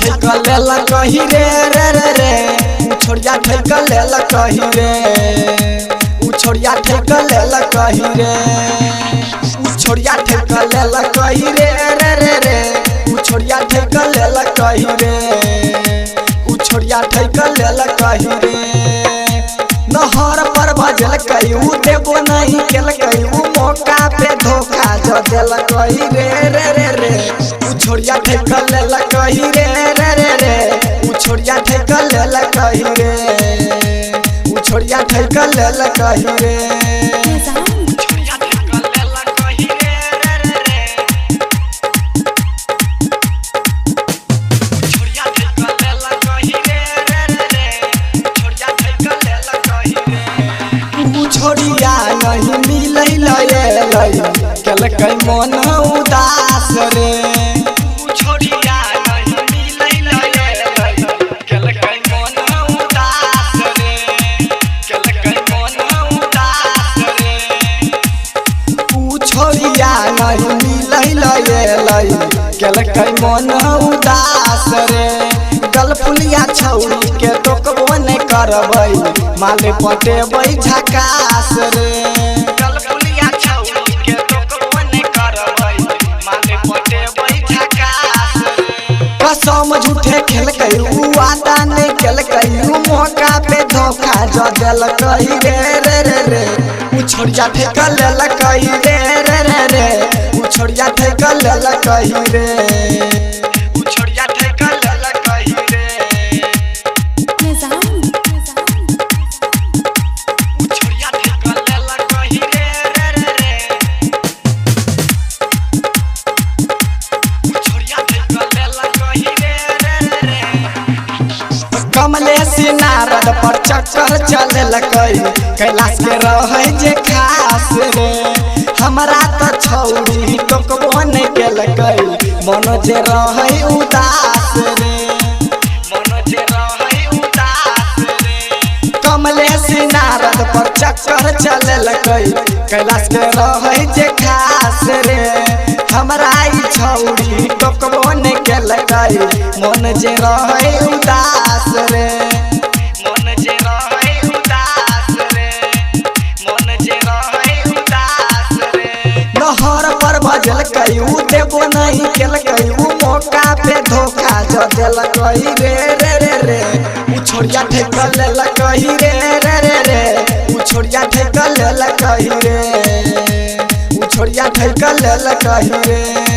ठेक लेला कही रे रे रे रे उ छोड़िया ठेक लेला कही रे उ छोड़िया ठेक लेला कही रे उ छोड़िया ठेक लेला कही रे रे रे रे उ छोड़िया ठेक लेला कही रे उ छोड़िया ठेक लेला कही रे नहर पर बजल कयू देबो नहीं केल कयू मौका पे धोखा जो देल कही रे रे रे रे उ छोड़िया ठेक लेला कही रे रे रे रे उ छोड़िया ठेक लेला कही रे उ छोड़िया ठेक लेला कही रे छोड़िया नहीं मिलै केल कई मन उदास रे छोड़िया नहीं मिलै केल कई मन उदास रे केल कई मन उदास रे उ छोड़िया नहीं मिलै केल कई मन उदास रे गलफुलिया छौरी के टोकबो नहीं करबै माले पटेबै झकास रे गलफुलिया छौरी के टोकबो नहीं करबै माले पटेबै झकास रे कसम झूठे खेल कयू वादा नहीं केल कयू मौका पे धोखा जो देल कही रे रे रे रे उ छोड़िया ठेक लेल कही रे रे रे रे उ छोड़िया ठेक लेल कही रे उ छोड़िया ठेक लेल कही रे कमलेश नारद पर चक्कर चल कैलाश के रहे जे खास रे हमरा तो छौरी टोकबो नहीं केल मन जे रहे उदास रे मन जे रहे उदास रे कमलेश नारद पर चक्कर चल कैलाश के रहे जे खास रे हमरा ई छौरी टोकबो नहीं केल मन जे रहे उदास रे मन जे रहे उदास रे मन जे रहे उदास रे नहर पर बजल कयू देबो नहीं केल कयू मौका पे धोखा जो देल कही रे रे रे रे उ छोड़िया ठेक लेल कही रे रे रे रे उ छोड़िया ठेक लेल कही रे उ छोड़िया ठेक लेल कही रे।